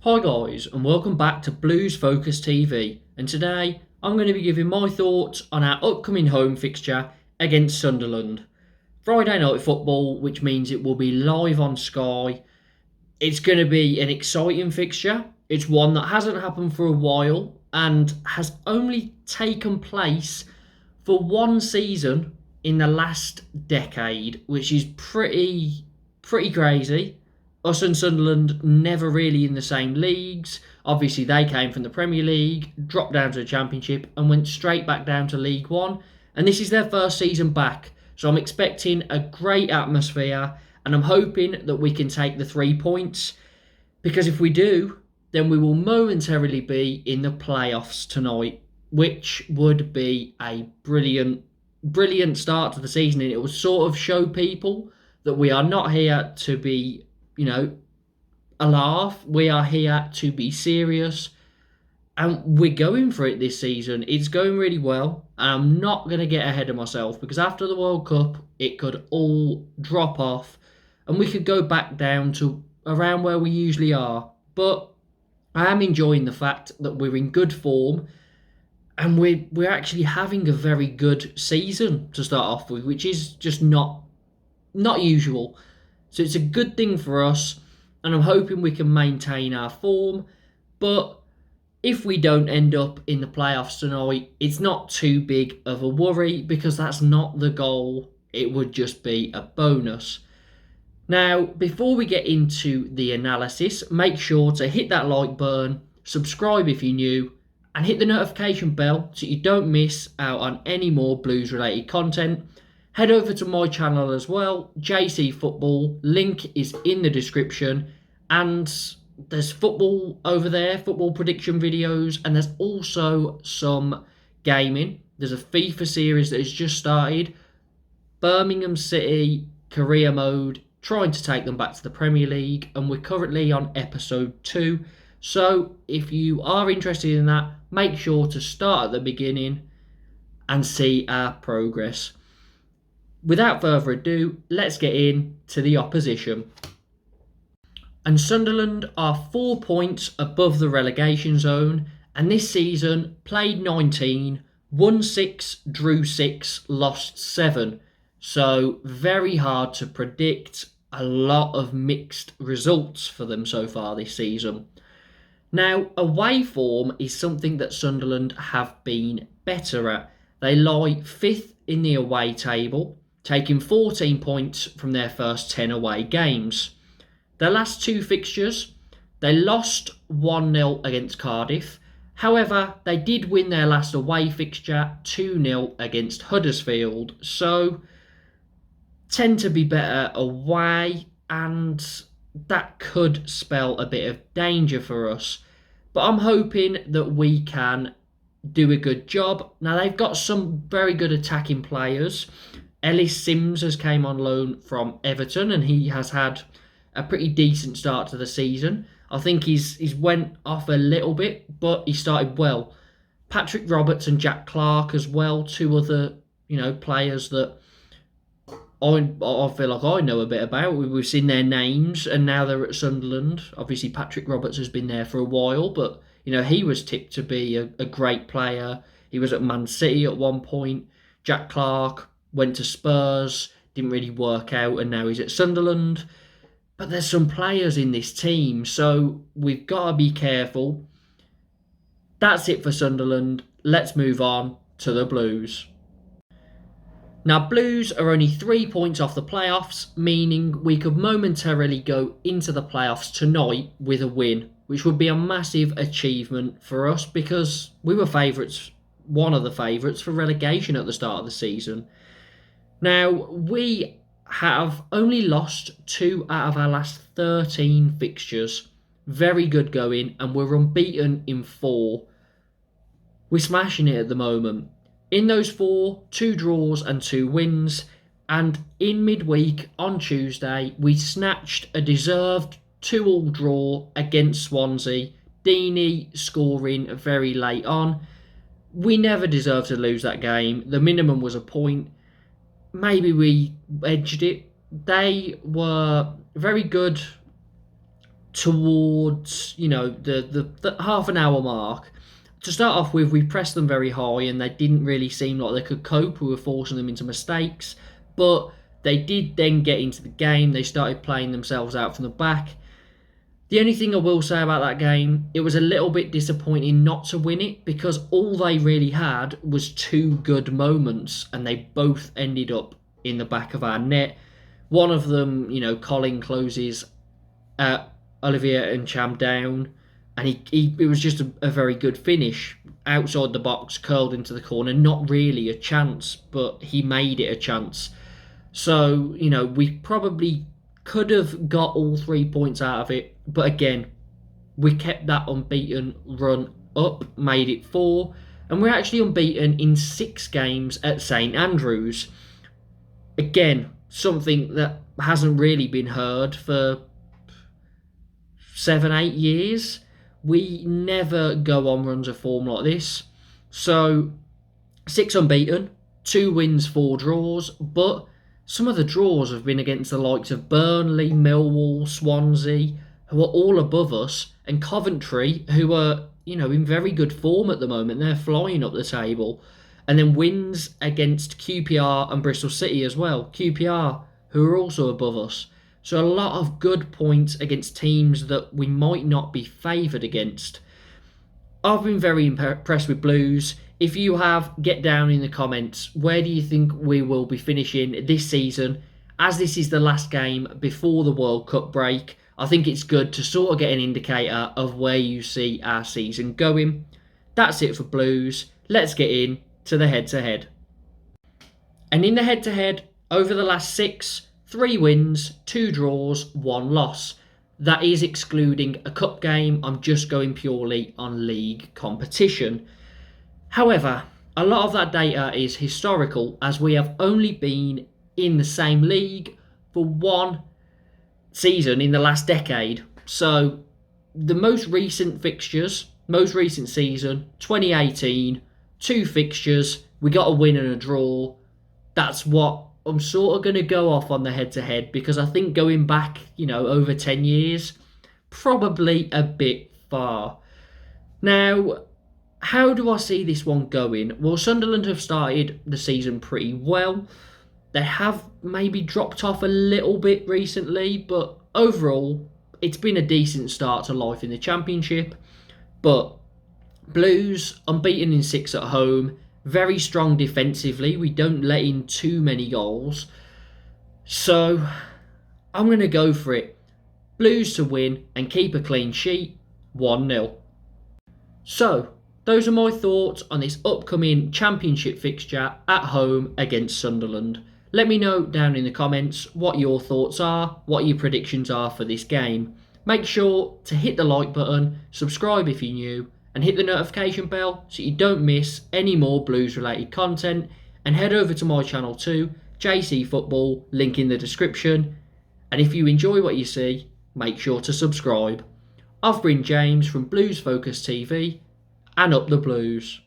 Hi guys, and welcome back to Blues Focus TV, and today I'm going to be giving my thoughts on our upcoming home fixture against Sunderland. Friday night football, which means it will be live on Sky. It's going to be an exciting fixture. It's one that hasn't happened for a while and has only taken place for one season in the last decade, which is pretty crazy. Us and Sunderland never really in the same leagues. Obviously, they came from the Premier League, dropped down to the Championship, and went straight back down to League One. And this is their first season back. So I'm expecting a great atmosphere, and I'm hoping that we can take the 3 points. Because if we do, then we will momentarily be in the playoffs tonight, which would be a brilliant start to the season. And it will sort of show people that we are not here to be a laugh. We are here to be serious, and we're going for it this season. It's going really well, and I'm not going to get ahead of myself because after the World Cup, it could all drop off, and we could go back down to around where we usually are. But I am enjoying the fact that we're in good form, and we're actually having a very good season to start off with, which is just not usual. So it's a good thing for us, and I'm hoping we can maintain our form. But if we don't end up in the playoffs tonight, it's not too big of a worry because that's not the goal. It would just be a bonus. Now, before we get into the analysis, make sure to hit that like button, subscribe if you're new, and hit the notification bell so you don't miss out on any more Blues related content. Head over to my channel as well, JC Football. Link is in the description. And there's football over there, football prediction videos. And there's also some gaming. There's a FIFA series that has just started. Birmingham City, career mode, trying to take them back to the Premier League. And we're currently on episode 2. So if you are interested in that, make sure to start at the beginning and see our progress. Without further ado, let's get into the opposition. And Sunderland are 4 points above the relegation zone, and this season played 19, won 6, drew 6, lost 7. So very hard to predict. A lot of mixed results for them so far this season. Now, away form is something that Sunderland have been better at. They lie 5th in the away table, taking 14 points from their first 10 away games. Their last 2 fixtures, they lost 1-0 against Cardiff. However, they did win their last away fixture 2-0 against Huddersfield. So, tend to be better away, and that could spell a bit of danger for us. But I'm hoping that we can do a good job. Now, they've got some very good attacking players. Ellis Sims has came on loan from Everton, and he has had a pretty decent start to the season. I think he's went off a little bit, but he started well. Patrick Roberts and Jack Clark as well, 2 other players that I feel like I know a bit about. We've seen their names, and now they're at Sunderland. Obviously, Patrick Roberts has been there for a while, but he was tipped to be a great player. He was at Man City at one point. Jack Clark went to Spurs, didn't really work out, and now he's at Sunderland. But there's some players in this team, so we've got to be careful. That's it for Sunderland. Let's move on to the Blues. Now, Blues are only 3 points off the playoffs, meaning we could momentarily go into the playoffs tonight with a win, which would be a massive achievement for us because we were favourites, one of the favourites for relegation at the start of the season. Now, we have only lost 2 out of our last 13 fixtures. Very good going, and we're unbeaten in 4. We're smashing it at the moment. In those 4, 2 draws and 2 wins, and in midweek on Tuesday, we snatched a deserved 2-2 draw against Swansea. Deeney scoring very late on. We never deserved to lose that game. The minimum was a point. Maybe we edged it. They were very good towards, the half an hour mark. To start off with, we pressed them very high and they didn't really seem like they could cope. We were forcing them into mistakes, but they did then get into the game. They started playing themselves out from the back. The only thing I will say about that game, it was a little bit disappointing not to win it because all they really had was two good moments and they both ended up in the back of our net. One of them, Colin closes Olivier Ncham down, and it was just a very good finish. Outside the box, curled into the corner. Not really a chance, but he made it a chance. So, we probably could have got all 3 points out of it. But again, we kept that unbeaten run up, made it 4. And we're actually unbeaten in 6 games at St Andrews. Again, something that hasn't really been heard for 7-8 years. We never go on runs of form like this. So, 6 unbeaten, 2 wins, 4 draws. But some of the draws have been against the likes of Burnley, Millwall, Swansea, who are all above us, and Coventry, who are, in very good form at the moment. They're flying up the table. And then wins against QPR and Bristol City as well. QPR, who are also above us. So a lot of good points against teams that we might not be favoured against. I've been very impressed with Blues. If you have, get down in the comments. Where do you think we will be finishing this season? As this is the last game before the World Cup break, I think it's good to sort of get an indicator of where you see our season going. That's it for Blues. Let's get in to the head-to-head. And in the head-to-head, over the last 6, 3 wins, 2 draws, 1 loss. That is excluding a cup game. I'm just going purely on league competition. However, a lot of that data is historical, as we have only been in the same league for 1 season in the last decade. So the most recent fixtures, most recent season, 2018, 2 fixtures, we got a win and a draw. That's what I'm sort of going to go off on the head-to-head, because I think going back, over 10 years, probably a bit far. Now, how do I see this one going? Well, Sunderland have started the season pretty well. They have maybe dropped off a little bit recently, but overall, it's been a decent start to life in the Championship. But Blues, unbeaten in 6 at home, very strong defensively. We don't let in too many goals. So, I'm going to go for it. Blues to win and keep a clean sheet, 1-0. So, those are my thoughts on this upcoming Championship fixture at home against Sunderland. Let me know down in the comments what your thoughts are, what your predictions are for this game. Make sure to hit the like button, subscribe if you're new, and hit the notification bell so you don't miss any more Blues related content. And head over to my channel too, JC Football, link in the description. And if you enjoy what you see, make sure to subscribe. I've been James from Blues Focus TV, and up the Blues.